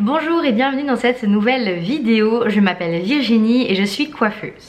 Bonjour et bienvenue dans cette nouvelle vidéo. Je m'appelle Virginie et je suis coiffeuse.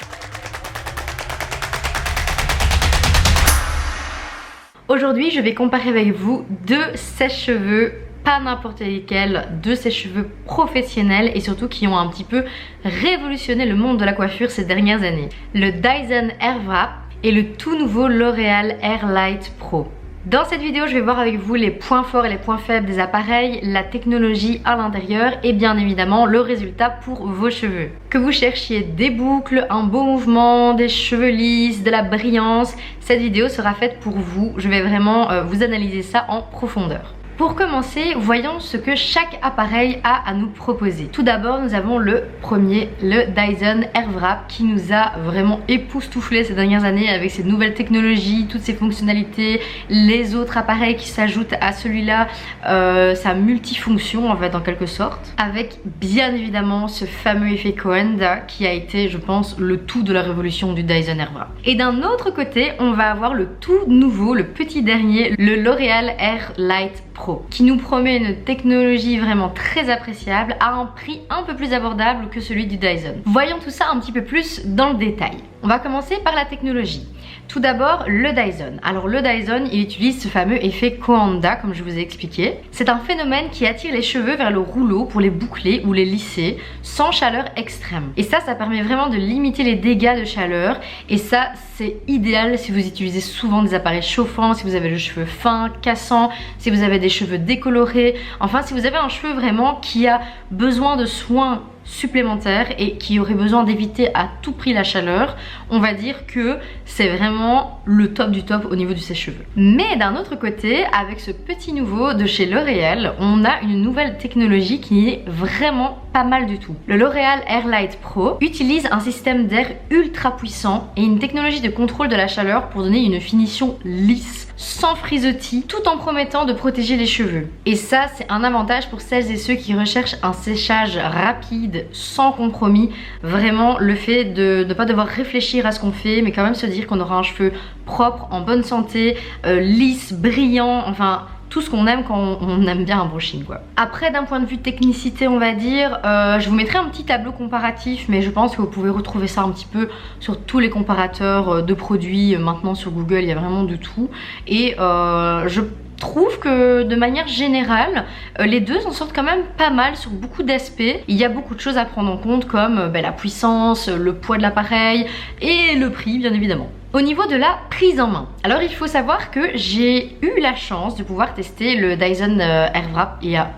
Aujourd'hui, je vais comparer avec vous deux sèche-cheveux, pas n'importe lesquels, deux sèche-cheveux professionnels et surtout qui ont un petit peu révolutionné le monde de la coiffure ces dernières années. Le Dyson Airwrap et le tout nouveau L'Oréal Airlight Pro. Dans cette vidéo, je vais voir avec vous les points forts et les points faibles des appareils, la technologie à l'intérieur et bien évidemment le résultat pour vos cheveux. Que vous cherchiez des boucles, un beau mouvement, des cheveux lisses, de la brillance, cette vidéo sera faite pour vous. Je vais vraiment vous analyser ça en profondeur. Pour commencer, voyons ce que chaque appareil a à nous proposer. Tout d'abord, nous avons le premier, le Dyson Airwrap, qui nous a vraiment époustouflé ces dernières années avec ses nouvelles technologies, toutes ses fonctionnalités, les autres appareils qui s'ajoutent à celui-là, sa multifonction en fait en quelque sorte, avec bien évidemment ce fameux effet Coanda qui a été, je pense, le tout de la révolution du Dyson Airwrap. Et d'un autre côté, on va avoir le tout nouveau, le petit dernier, le L'Oréal Airlight Pro, qui nous promet une technologie vraiment très appréciable à un prix un peu plus abordable que celui du Dyson. Voyons tout ça un petit peu plus dans le détail. On va commencer par la technologie. Tout d'abord, le Dyson. Alors le Dyson, il utilise ce fameux effet Coanda, comme je vous ai expliqué. C'est un phénomène qui attire les cheveux vers le rouleau pour les boucler ou les lisser sans chaleur extrême. Et ça permet vraiment de limiter les dégâts de chaleur. Et ça, c'est idéal si vous utilisez souvent des appareils chauffants, si vous avez le cheveu fin, cassant, si vous avez des cheveux décolorés. Enfin, si vous avez un cheveu vraiment qui a besoin de soins supplémentaires et qui aurait besoin d'éviter à tout prix la chaleur, on va dire que c'est vraiment le top du top au niveau du sèche-cheveux. Mais d'un autre côté, avec ce petit nouveau de chez L'Oréal, on a une nouvelle technologie qui est vraiment pas mal du tout. Le L'Oréal Airlight Pro utilise un système d'air ultra puissant et une technologie de contrôle de la chaleur pour donner une finition lisse, sans frisottis, tout en promettant de protéger les cheveux. Et ça, c'est un avantage pour celles et ceux qui recherchent un séchage rapide, sans compromis. Vraiment, le fait de ne pas devoir réfléchir à ce qu'on fait, mais quand même se dire qu'on aura un cheveu propre, en bonne santé, lisse, brillant, enfin tout ce qu'on aime quand on aime bien un brushing quoi. Après, d'un point de vue technicité, on va dire, je vous mettrai un petit tableau comparatif, mais je pense que vous pouvez retrouver ça un petit peu sur tous les comparateurs de produits. Maintenant sur Google, il y a vraiment de tout. Et je trouve que de manière générale, les deux s'en sortent quand même pas mal sur beaucoup d'aspects. Il y a beaucoup de choses à prendre en compte comme la puissance, le poids de l'appareil et le prix bien évidemment. Au niveau de la prise en main, alors il faut savoir que j'ai eu la chance de pouvoir tester le Dyson Airwrap il y a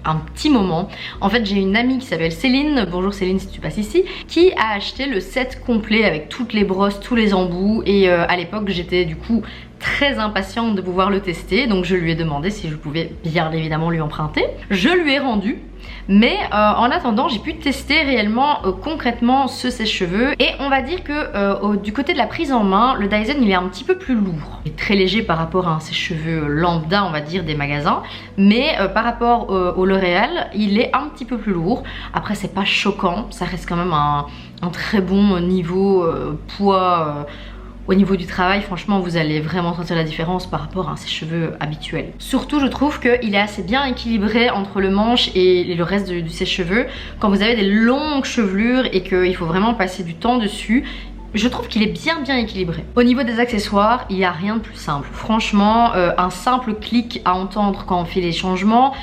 un petit moment. En fait, j'ai une amie qui s'appelle Céline, bonjour Céline si tu passes ici, qui a acheté le set complet avec toutes les brosses, tous les embouts et à l'époque j'étais du coup très impatiente de pouvoir le tester, donc je lui ai demandé si je pouvais bien évidemment lui emprunter. Je lui ai rendu, mais en attendant j'ai pu tester réellement concrètement ce sèche-cheveux et on va dire que du côté de la prise en main, le Dyson il est un petit peu plus lourd. Il est très léger par rapport à un sèche-cheveux lambda on va dire des magasins, mais par rapport au L'Oréal il est un petit peu plus lourd. Après c'est pas choquant, ça reste quand même un très bon niveau poids. Au niveau du travail, franchement, vous allez vraiment sentir la différence par rapport à ses cheveux habituels. Surtout, je trouve qu'il est assez bien équilibré entre le manche et le reste du sèche-cheveux. Quand vous avez des longues chevelures et qu'il faut vraiment passer du temps dessus, je trouve qu'il est bien équilibré. Au niveau des accessoires, il n'y a rien de plus simple. Franchement, un simple clic à entendre quand on fait les changements,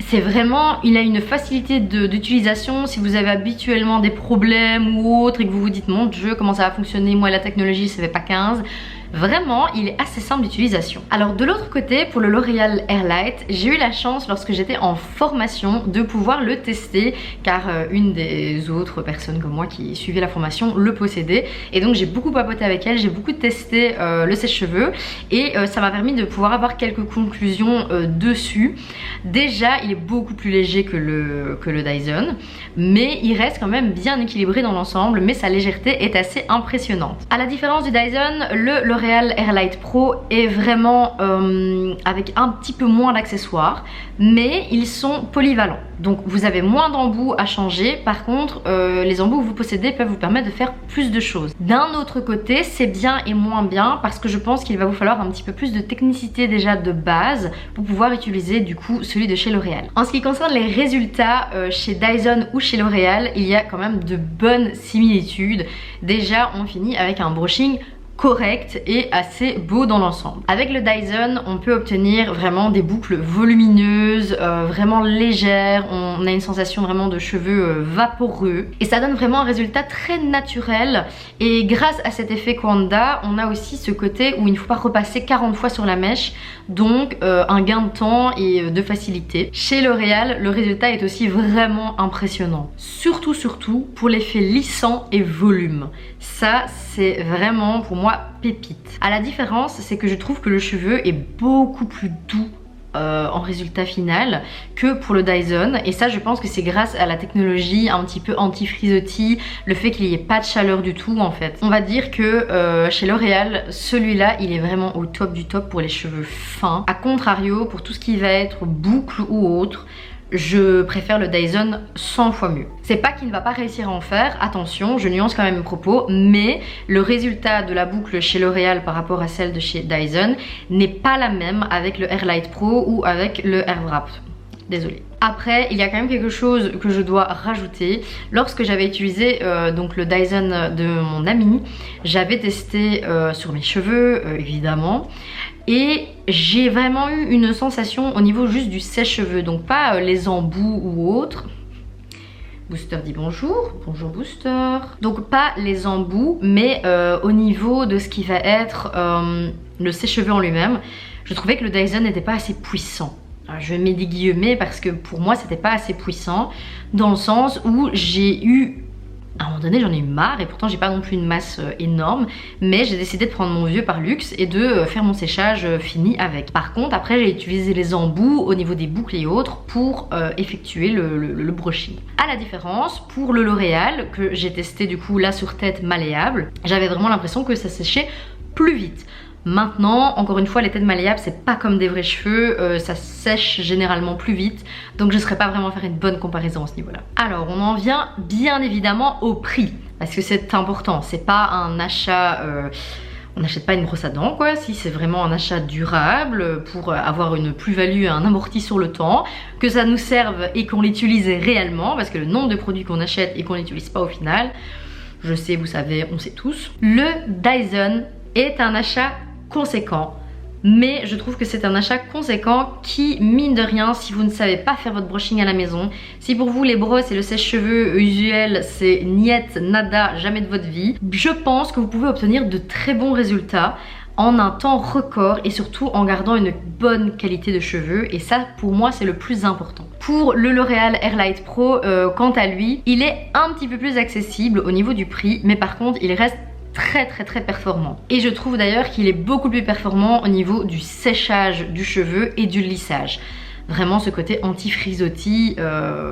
c'est vraiment, il a une facilité d'utilisation. Si vous avez habituellement des problèmes ou autres et que vous vous dites mon Dieu comment ça va fonctionner, moi la technologie ça fait pas 15. Vraiment, il est assez simple d'utilisation. Alors de l'autre côté, pour le L'Oréal Airlight, j'ai eu la chance lorsque j'étais en formation de pouvoir le tester car une des autres personnes comme moi qui suivait la formation le possédait et donc j'ai beaucoup papoté avec elle, j'ai beaucoup testé le sèche-cheveux et ça m'a permis de pouvoir avoir quelques conclusions dessus. Déjà, il est beaucoup plus léger que le Dyson, mais il reste quand même bien équilibré dans l'ensemble, mais sa légèreté est assez impressionnante. À la différence du Dyson, le L'Oréal Airlight Pro est vraiment avec un petit peu moins d'accessoires, mais ils sont polyvalents. Donc vous avez moins d'embouts à changer, par contre les embouts que vous possédez peuvent vous permettre de faire plus de choses. D'un autre côté, c'est bien et moins bien parce que je pense qu'il va vous falloir un petit peu plus de technicité déjà de base pour pouvoir utiliser du coup celui de chez L'Oréal. En ce qui concerne les résultats chez Dyson ou chez L'Oréal, il y a quand même de bonnes similitudes. Déjà on finit avec un brushing correct et assez beau dans l'ensemble. Avec le Dyson, on peut obtenir vraiment des boucles volumineuses, vraiment légères, on a une sensation vraiment de cheveux vaporeux et ça donne vraiment un résultat très naturel. Et grâce à cet effet Quanda, on a aussi ce côté où il ne faut pas repasser 40 fois sur la mèche, donc un gain de temps et de facilité. Chez L'Oréal, le résultat est aussi vraiment impressionnant. Surtout pour l'effet lissant et volume. Ça, c'est vraiment pour moi pépite. À la différence, c'est que je trouve que le cheveu est beaucoup plus doux en résultat final que pour le Dyson, et ça je pense que c'est grâce à la technologie un petit peu anti-frisottis, le fait qu'il n'y ait pas de chaleur du tout en fait. On va dire que chez L'Oréal, celui-là il est vraiment au top du top pour les cheveux fins. A contrario, pour tout ce qui va être boucle ou autre, je préfère le Dyson 100 fois mieux. C'est pas qu'il ne va pas réussir à en faire, attention, je nuance quand même mes propos, mais le résultat de la boucle chez L'Oréal par rapport à celle de chez Dyson n'est pas la même avec le Airlight Pro ou avec le Airwrap. Désolée. Après, il y a quand même quelque chose que je dois rajouter. Lorsque j'avais utilisé donc le Dyson de mon ami, j'avais testé sur mes cheveux, évidemment. Et j'ai vraiment eu une sensation au niveau juste du sèche-cheveux, donc pas les embouts ou autres. Booster dit bonjour, bonjour Booster. Donc pas les embouts, mais au niveau de ce qui va être le sèche-cheveux en lui-même, je trouvais que le Dyson n'était pas assez puissant. Alors, je mets des guillemets parce que pour moi c'était pas assez puissant, dans le sens où j'ai eu... À un moment donné j'en ai eu marre et pourtant j'ai pas non plus une masse énorme, mais j'ai décidé de prendre mon vieux par luxe et de faire mon séchage fini avec. Par contre après j'ai utilisé les embouts au niveau des boucles et autres pour effectuer le brushing. À la différence, pour le L'Oréal que j'ai testé du coup là sur tête malléable, j'avais vraiment l'impression que ça séchait plus vite. Maintenant, encore une fois, les têtes malléables, c'est pas comme des vrais cheveux, ça sèche généralement plus vite, donc je ne saurais pas vraiment faire une bonne comparaison à ce niveau-là. Alors, on en vient bien évidemment au prix, parce que c'est important, c'est pas un achat... on n'achète pas une brosse à dents quoi, si c'est vraiment un achat durable pour avoir une plus-value, un amorti sur le temps, que ça nous serve et qu'on l'utilise réellement, parce que le nombre de produits qu'on achète et qu'on n'utilise pas au final, je sais, vous savez, on sait tous. Le Dyson est un achat conséquent, mais je trouve que c'est un achat conséquent qui, mine de rien, si vous ne savez pas faire votre brushing à la maison, si pour vous les brosses et le sèche-cheveux usuel c'est niet, nada, jamais de votre vie, je pense que vous pouvez obtenir de très bons résultats en un temps record et surtout en gardant une bonne qualité de cheveux, et ça pour moi c'est le plus important. Pour le L'Oréal Airlight Pro, quant à lui, il est un petit peu plus accessible au niveau du prix, mais par contre il reste très performant. Et je trouve d'ailleurs qu'il est beaucoup plus performant au niveau du séchage du cheveu et du lissage. Vraiment ce côté anti-frisottis,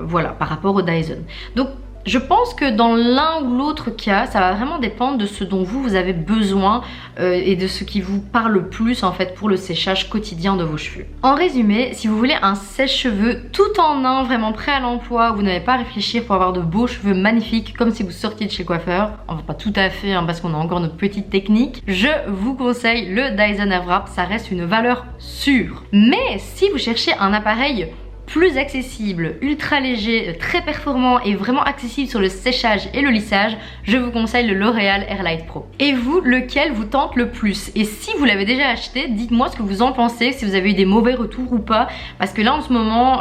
voilà, par rapport au Dyson. Donc je pense que dans l'un ou l'autre cas, ça va vraiment dépendre de ce dont vous avez besoin et de ce qui vous parle le plus en fait pour le séchage quotidien de vos cheveux. En résumé, si vous voulez un sèche-cheveux tout en un, vraiment prêt à l'emploi, vous n'avez pas à réfléchir pour avoir de beaux cheveux magnifiques comme si vous sortiez de chez le coiffeur, enfin pas tout à fait hein, parce qu'on a encore notre petite technique, je vous conseille le Dyson Airwrap, ça reste une valeur sûre. Mais si vous cherchez un appareil plus accessible, ultra léger, très performant et vraiment accessible sur le séchage et le lissage, je vous conseille le L'Oréal Airlight Pro. Et vous, lequel vous tente le plus? Et si vous l'avez déjà acheté, dites-moi ce que vous en pensez, si vous avez eu des mauvais retours ou pas, parce que là en ce moment,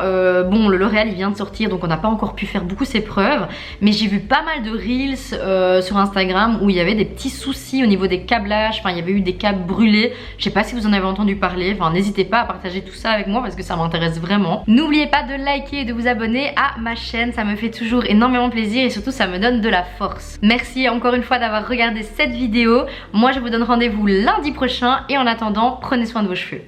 bon, le L'Oréal il vient de sortir donc on n'a pas encore pu faire beaucoup ses preuves, mais j'ai vu pas mal de reels sur Instagram où il y avait des petits soucis au niveau des câblages, enfin il y avait eu des câbles brûlés, je sais pas si vous en avez entendu parler, enfin n'hésitez pas à partager tout ça avec moi parce que ça m'intéresse vraiment. N'oubliez pas de liker et de vous abonner à ma chaîne, ça me fait toujours énormément plaisir et surtout ça me donne de la force. Merci encore une fois d'avoir regardé cette vidéo, moi je vous donne rendez-vous lundi prochain et en attendant, prenez soin de vos cheveux.